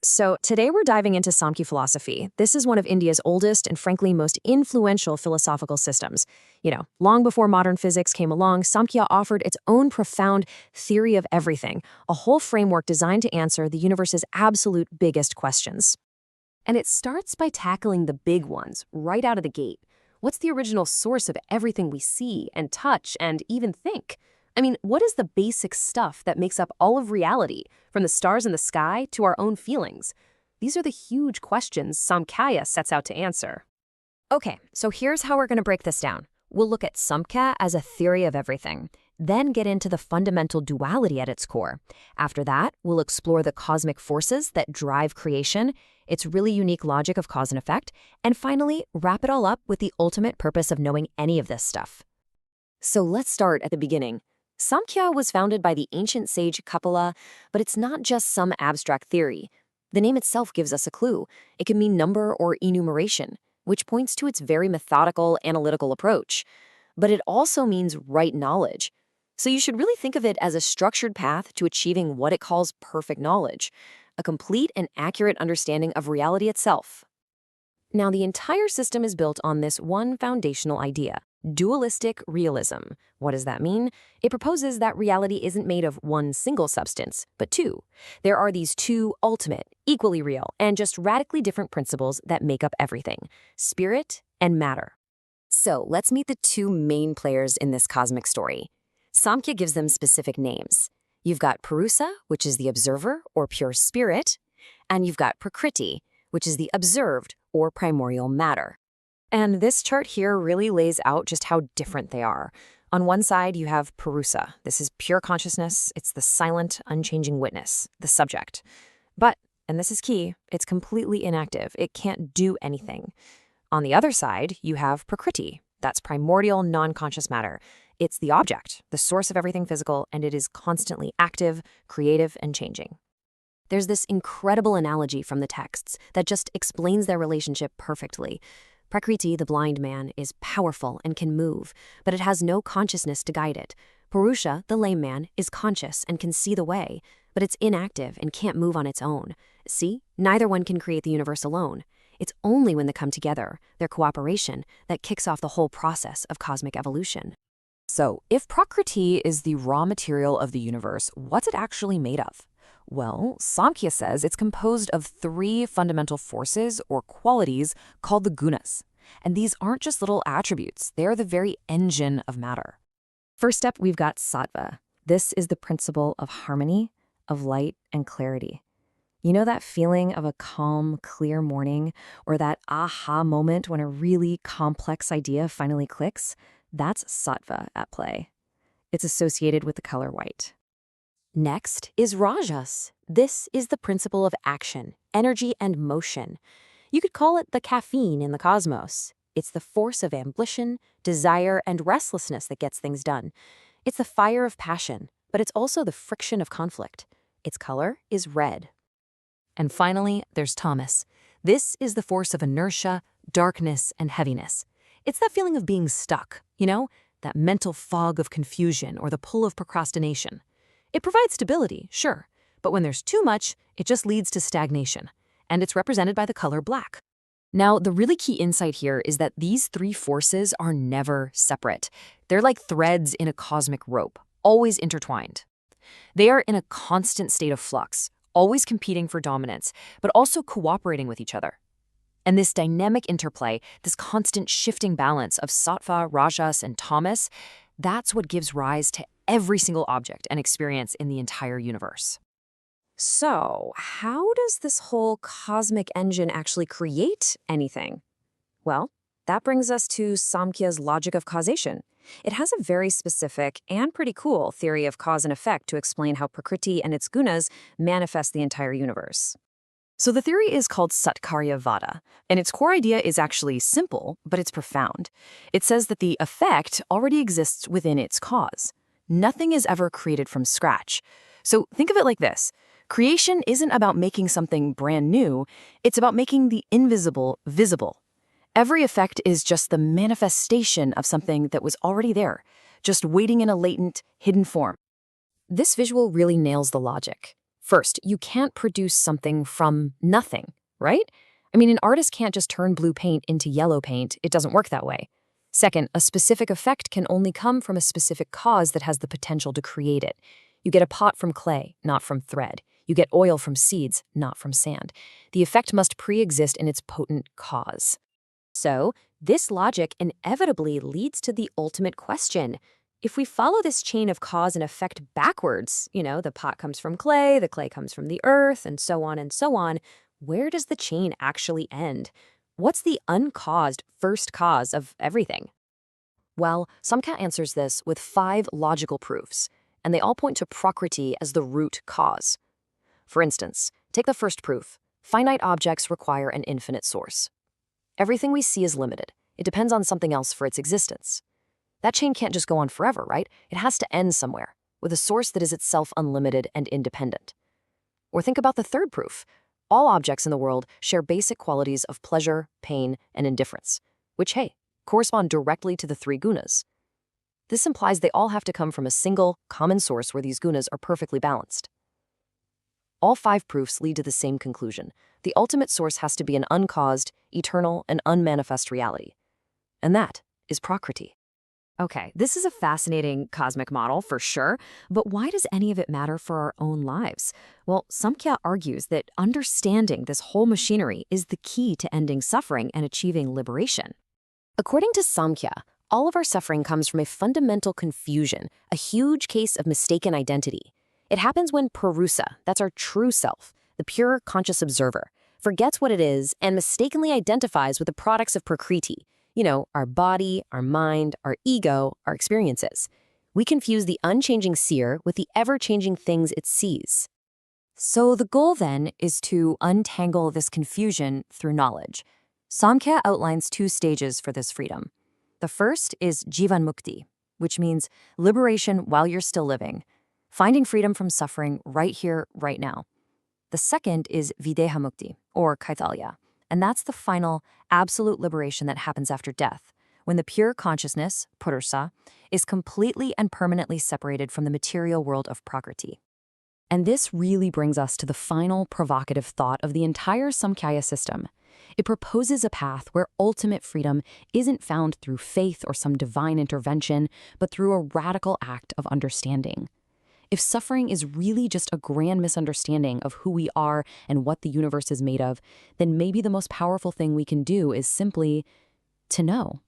So, today we're diving into Samkhya philosophy. This is one of India's oldest and frankly most influential philosophical systems. Long before modern physics came along, Samkhya offered its own profound theory of everything, a whole framework designed to answer the universe's absolute biggest questions. And it starts by tackling the big ones right out of the gate. What's the original source of everything we see and touch and even think? I mean, what is the basic stuff that makes up all of reality, from the stars in the sky to our own feelings? These are the huge questions Samkhya sets out to answer. Okay, so here's how we're going to break this down. We'll look at Samkhya as a theory of everything, then get into the fundamental duality at its core. After that, we'll explore the cosmic forces that drive creation, its really unique logic of cause and effect, and finally, wrap it all up with the ultimate purpose of knowing any of this stuff. So let's start at the beginning. Samkhya was founded by the ancient sage Kapila, but it's not just some abstract theory. The name itself gives us a clue. It can mean number or enumeration, which points to its very methodical, analytical approach. But it also means right knowledge. So you should really think of it as a structured path to achieving what it calls perfect knowledge, a complete and accurate understanding of reality itself. Now, the entire system is built on this one foundational idea: dualistic realism. What does that mean? It proposes that reality isn't made of one single substance, but two. There are these two ultimate, equally real, and just radically different principles that make up everything: spirit and matter. So let's meet the two main players in this cosmic story. Samkhya gives them specific names. You've got Purusa, which is the observer or pure spirit, and you've got Prakriti, which is the observed or primordial matter. And this chart here really lays out just how different they are. On one side, you have Purusa. This is pure consciousness. It's the silent, unchanging witness, the subject. But, and this is key, it's completely inactive. It can't do anything. On the other side, you have Prakriti. That's primordial, non-conscious matter. It's the object, the source of everything physical, and it is constantly active, creative, and changing. There's this incredible analogy from the texts that just explains their relationship perfectly. Prakriti, the blind man, is powerful and can move, but it has no consciousness to guide it. Purusha, the lame man, is conscious and can see the way, but it's inactive and can't move on its own. See, neither one can create the universe alone. It's only when they come together, their cooperation, that kicks off the whole process of cosmic evolution. So, if Prakriti is the raw material of the universe, what's it actually made of? Well, Samkhya says it's composed of three fundamental forces or qualities called the gunas. And these aren't just little attributes, they are the very engine of matter. First up, we've got sattva. This is the principle of harmony, of light and clarity. You know that feeling of a calm, clear morning, or that aha moment when a really complex idea finally clicks? That's sattva at play. It's associated with the color white. Next is rajas. This is the principle of action, energy, and motion. You could call it the caffeine in the cosmos. It's the force of ambition, desire, and restlessness that gets things done. It's the fire of passion, but it's also the friction of conflict. Its color is red. And finally, there's tamas. This is the force of inertia, darkness, and heaviness. It's that feeling of being stuck, that mental fog of confusion or the pull of procrastination. It provides stability, sure, but when there's too much, it just leads to stagnation, and it's represented by the color black. Now, the really key insight here is that these three forces are never separate. They're like threads in a cosmic rope, always intertwined. They are in a constant state of flux, always competing for dominance, but also cooperating with each other. And this dynamic interplay, this constant shifting balance of sattva, rajas, and tamas, that's what gives rise to every single object and experience in the entire universe. So, how does this whole cosmic engine actually create anything? Well, that brings us to Samkhya's logic of causation. It has a very specific and pretty cool theory of cause and effect to explain how Prakriti and its gunas manifest the entire universe. So the theory is called Satkaryavada, and its core idea is actually simple, but it's profound. It says that the effect already exists within its cause. Nothing is ever created from scratch. So think of it like this. Creation isn't about making something brand new, it's about making the invisible visible. Every effect is just the manifestation of something that was already there, just waiting in a latent, hidden form. This visual really nails the logic. First, you can't produce something from nothing, right? I mean, an artist can't just turn blue paint into yellow paint. It doesn't work that way. Second, a specific effect can only come from a specific cause that has the potential to create it. You get a pot from clay, not from thread. You get oil from seeds, not from sand. The effect must pre-exist in its potent cause. So, this logic inevitably leads to the ultimate question. If we follow this chain of cause and effect backwards, the pot comes from clay, the clay comes from the earth, and so on, where does the chain actually end? What's the uncaused first cause of everything? Well, Samkhya answers this with 5 logical proofs, and they all point to Prakriti as the root cause. For instance, take the first proof. Finite objects require an infinite source. Everything we see is limited. It depends on something else for its existence. That chain can't just go on forever, right? It has to end somewhere, with a source that is itself unlimited and independent. Or think about the third proof. All objects in the world share basic qualities of pleasure, pain, and indifference, which, hey, correspond directly to the 3 gunas. This implies they all have to come from a single, common source where these gunas are perfectly balanced. All 5 proofs lead to the same conclusion. The ultimate source has to be an uncaused, eternal, and unmanifest reality. And that is Prakriti. Okay, this is a fascinating cosmic model for sure, but why does any of it matter for our own lives? Well, Samkhya argues that understanding this whole machinery is the key to ending suffering and achieving liberation. According to Samkhya, all of our suffering comes from a fundamental confusion, a huge case of mistaken identity. It happens when Purusa, that's our true self, the pure conscious observer, forgets what it is and mistakenly identifies with the products of Prakriti. Our body, our mind, our ego, our experiences. We confuse the unchanging seer with the ever-changing things it sees. So the goal then is to untangle this confusion through knowledge. Samkhya outlines 2 stages for this freedom. The first is Jivan Mukti, which means liberation while you're still living, finding freedom from suffering right here, right now. The second is Videha Mukti, or Kaithalya, and that's the final, absolute liberation that happens after death, when the pure consciousness, Purusa, is completely and permanently separated from the material world of Prakriti. And this really brings us to the final provocative thought of the entire Samkhya system. It proposes a path where ultimate freedom isn't found through faith or some divine intervention, but through a radical act of understanding. If suffering is really just a grand misunderstanding of who we are and what the universe is made of, then maybe the most powerful thing we can do is simply to know.